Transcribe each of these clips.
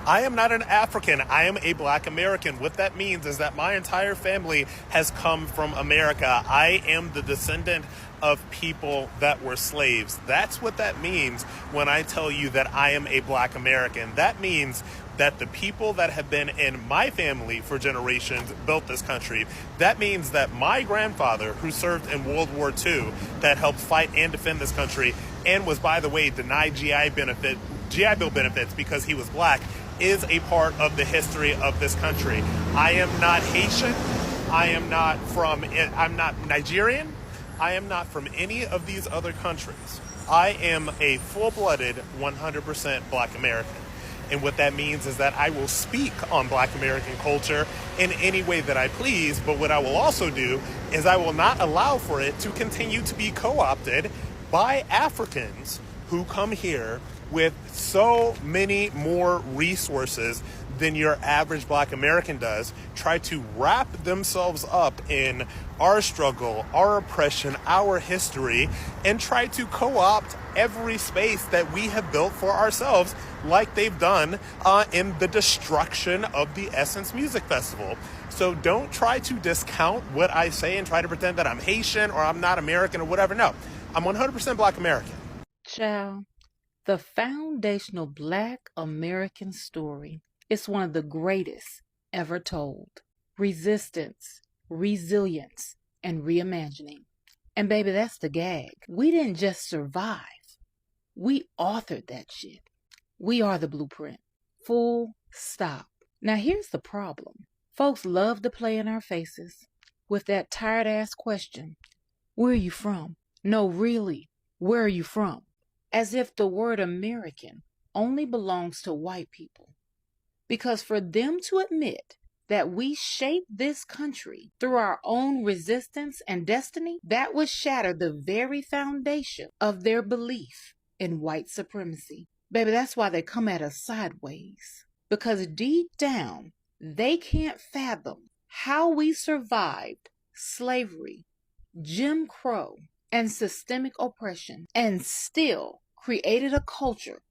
I am not an African. I am a Black American. What that means is that my entire family has come from America. I am the descendant of people that were slaves. That's what that means when I tell you that I am a Black American. That means that the people that have been in my family for generations built this country. That means that my grandfather, who served in World War II, that helped fight and defend this country, and was, by the way, denied GI Bill benefits because he was Black, is a part of the history of this country. I am not Haitian. I'm not Nigerian. I am not from any of these other countries. I am a full-blooded 100% Black American. And what that means is that I will speak on Black American culture in any way that I please, but what I will also do is I will not allow for it to continue to be co-opted by Africans who come here with so many more resources than your average Black American does, try to wrap themselves up in our struggle, our oppression, our history, and try to co-opt every space that we have built for ourselves, like they've done in the destruction of the Essence Music Festival. So don't try to discount what I say and try to pretend that I'm Haitian or I'm not American or whatever. No, I'm 100% Black American. Child, the foundational Black American story is one of the greatest ever told. Resistance, resilience, and reimagining. And baby, that's the gag. We didn't just survive. We authored that shit. We are the blueprint. Full stop. Now here's the problem. Folks love to play in our faces with that tired ass question. Where are you from? No, really, where are you from? As if the word American only belongs to white people. Because for them to admit that we shaped this country through our own resistance and destiny, that would shatter the very foundation of their belief in white supremacy. Baby, that's why they come at us sideways. Because deep down, they can't fathom how we survived slavery, Jim Crow, and systemic oppression, and still created a culture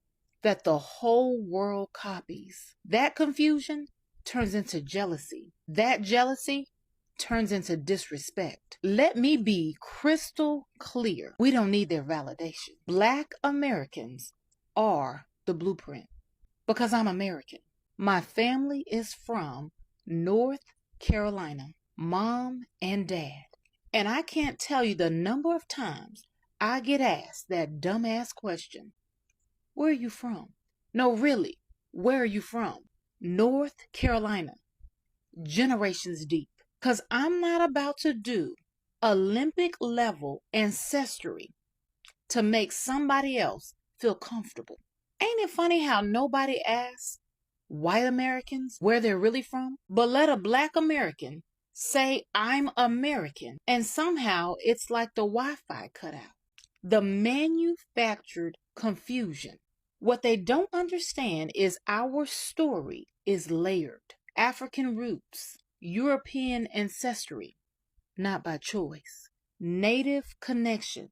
that the whole world copies. That confusion turns into jealousy. That jealousy turns into disrespect. Let me be crystal clear. We don't need their validation. Black Americans are the blueprint because I'm American. My family is from North Carolina, mom and dad. And I can't tell you the number of times I get asked that dumbass question. Where are you from? No, really, where are you from? North Carolina. Generations deep. Because I'm not about to do Olympic level ancestry to make somebody else feel comfortable. Ain't it funny how nobody asks white Americans where they're really from? But let a Black American say I'm American, and somehow it's like the Wi-Fi cut out. The manufactured confusion. What they don't understand is our story is layered. African roots, European ancestry, not by choice. Native connections.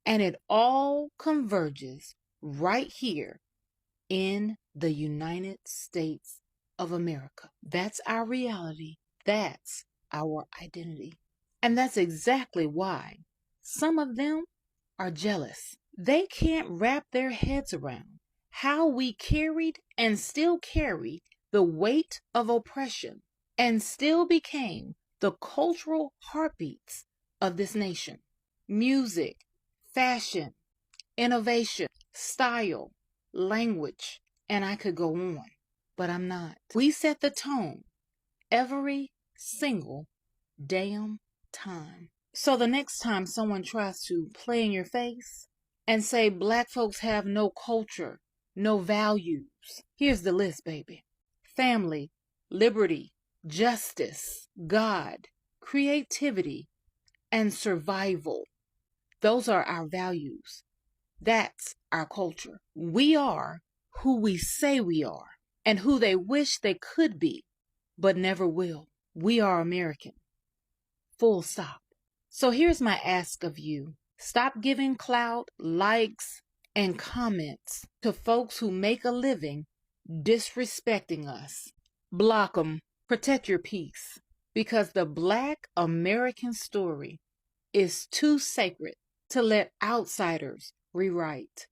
And it all converges right here in the United States of America. That's our reality. That's our identity. And that's exactly why some of them are jealous. They can't wrap their heads around how we carried and still carry the weight of oppression and still became the cultural heartbeats of this nation. Music, fashion, innovation, style, language, and I could go on, but I'm not. We set the tone every single damn time. So the next time someone tries to play in your face and say Black folks have no culture, no values, here's the list, baby. Family, liberty, justice, God, creativity, and survival. Those are our values. That's our culture. We are who we say we are and who they wish they could be, but never will. We are American. Full stop. So here's my ask of you. Stop giving clout, likes, and comments to folks who make a living disrespecting us. Block them. Protect your peace. Because the Black American story is too sacred to let outsiders rewrite.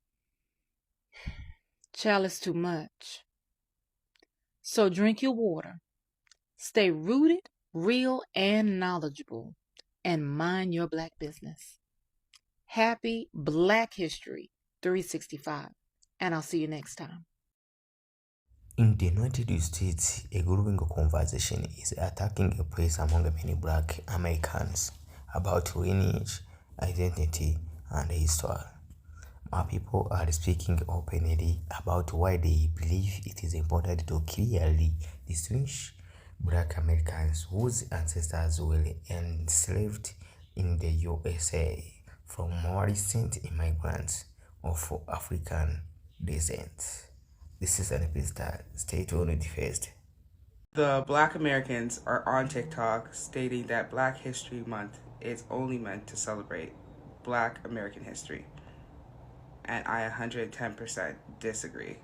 Child, it's too much. So drink your water. Stay rooted, real, and knowledgeable. And mind your Black business. Happy Black History 365. And I'll see you next time. In the United States, a growing conversation is attacking a place among many Black Americans about lineage, identity, and history. More people are speaking openly about why they believe it is important to clearly distinguish Black Americans whose ancestors were enslaved in the USA from more recent immigrants of African descent. This is an episode. Stay tuned first. The Black Americans are on TikTok stating that Black History Month is only meant to celebrate Black American history. And I 110% disagree.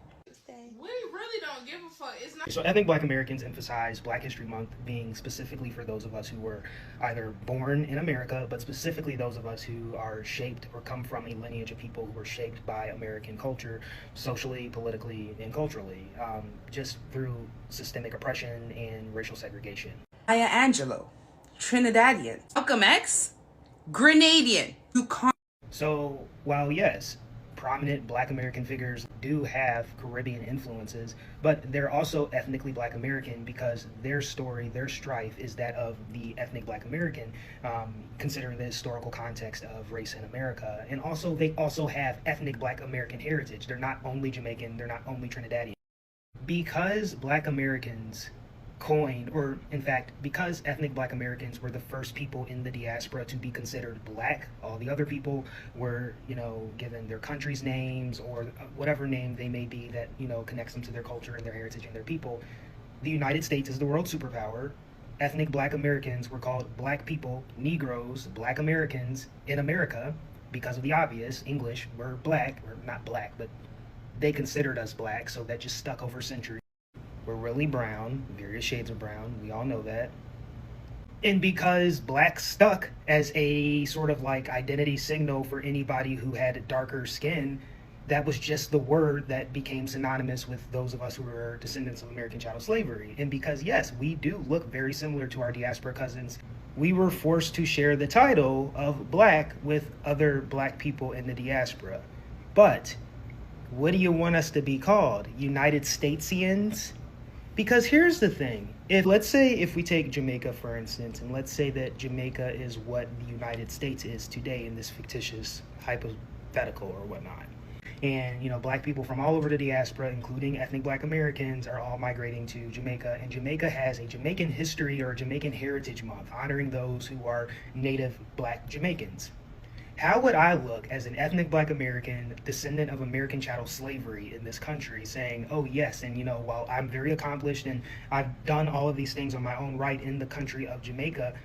We really don't give a fuck. It's not. So ethnic Black Americans emphasize Black History Month being specifically for those of us who were either born in America, but specifically those of us who are shaped or come from a lineage of people who were shaped by American culture, socially, politically, and culturally, just through systemic oppression and racial segregation. Maya Angelou, Trinidadian. Malcolm X, Grenadian. So while yes, prominent Black American figures do have Caribbean influences, but they're also ethnically Black American because their story, their strife is that of the ethnic Black American, considering the historical context of race in America. And also, they also have ethnic Black American heritage. They're not only Jamaican, they're not only Trinidadian. Because Black Americans coined, or in fact, because ethnic Black Americans were the first people in the diaspora to be considered Black, all the other people were, given their country's names or whatever name they may be that, connects them to their culture and their heritage and their people. The United States is the world superpower. Ethnic Black Americans were called Black people, Negroes, Black Americans in America because of the obvious. English, we're Black, or not Black, but they considered us Black, so that just stuck over centuries. We're really brown, various shades of brown. We all know that. And because Black stuck as a sort of like identity signal for anybody who had darker skin, that was just the word that became synonymous with those of us who were descendants of American chattel slavery. And because, yes, we do look very similar to our diaspora cousins, we were forced to share the title of Black with other Black people in the diaspora. But what do you want us to be called? United Statesians? Because here's the thing. Let's say if we take Jamaica, for instance, and let's say that Jamaica is what the United States is today in this fictitious hypothetical or whatnot. And, Black people from all over the diaspora, including ethnic Black Americans, are all migrating to Jamaica. And Jamaica has a Jamaican History or a Jamaican Heritage Month, honoring those who are native Black Jamaicans. How would I look as an ethnic Black American, descendant of American chattel slavery in this country, saying, oh yes, and while I'm very accomplished and I've done all of these things on my own right in the country of Jamaica,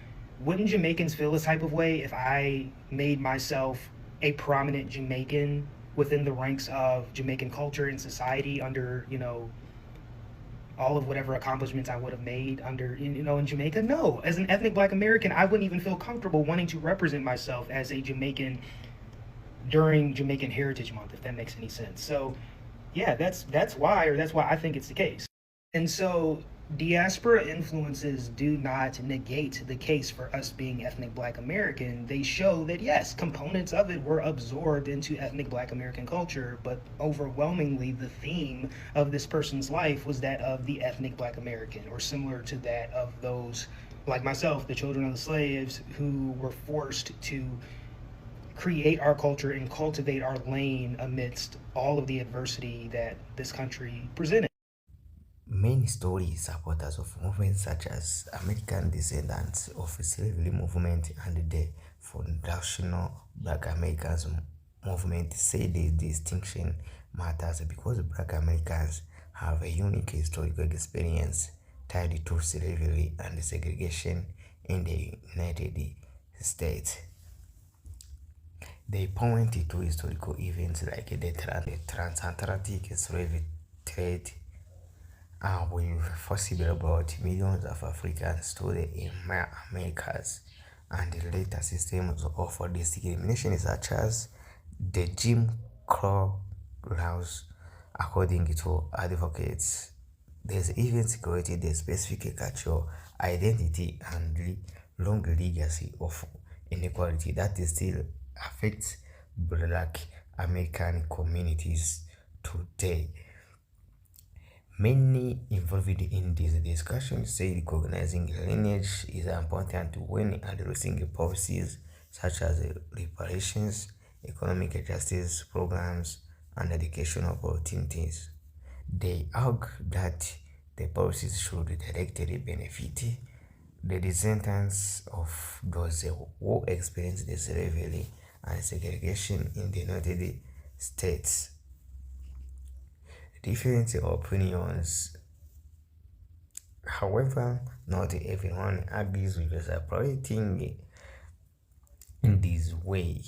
wouldn't Jamaicans feel this type of way if I made myself a prominent Jamaican within the ranks of Jamaican culture and society under, all of whatever accomplishments I would have made under, in Jamaica? No. As an ethnic Black American, I wouldn't even feel comfortable wanting to represent myself as a Jamaican during Jamaican Heritage Month, if that makes any sense. So, yeah, that's why I think it's the case. And so, diaspora influences do not negate the case for us being ethnic Black American. They show that, yes, components of it were absorbed into ethnic Black American culture, but overwhelmingly the theme of this person's life was that of the ethnic Black American, or similar to that of those like myself, the children of the slaves, who were forced to create our culture and cultivate our lane amidst all of the adversity that this country presented. Many stories supporters of movements such as American descendants of slavery movement and the foundational Black Americans movement say the distinction matters because Black Americans have a unique historical experience tied to slavery and segregation in the United States. They point to historical events like the transatlantic slave trade, with forcible about millions of Africans to the Americas and the later systems of discrimination such as the Jim Crow laws. According to advocates, there's even created a specific cultural identity and long legacy of inequality that still affects Black American communities today. Many involved in this discussion say recognizing lineage is important when addressing policies such as reparations, economic justice programs, and educational opportunities. They argue that the policies should directly benefit the descendants of those who experienced slavery and segregation in the United States. Different opinions. However, not everyone agrees with separating in this way.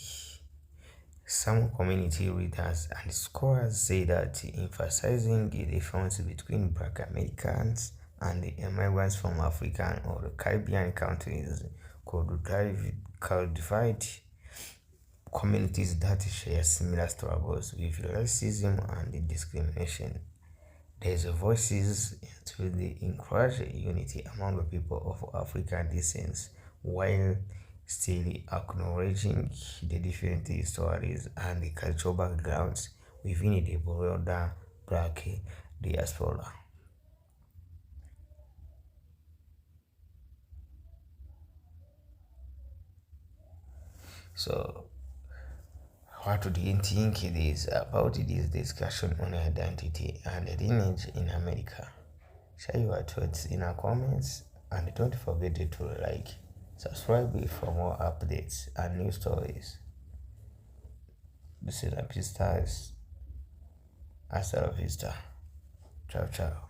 Some community readers and scholars say that emphasizing the difference between Black Americans and the immigrants from African or Caribbean countries could divide communities that share similar struggles with racism and discrimination. These voices to encourage unity among people of African descent while still acknowledging the different stories and the cultural backgrounds within the broader Black diaspora. So, what do you think it is about this discussion on identity and lineage in America? Share your thoughts in the comments and don't forget to like, subscribe for more updates and new stories. This is Pistas. Hasta la vista. Ciao, ciao.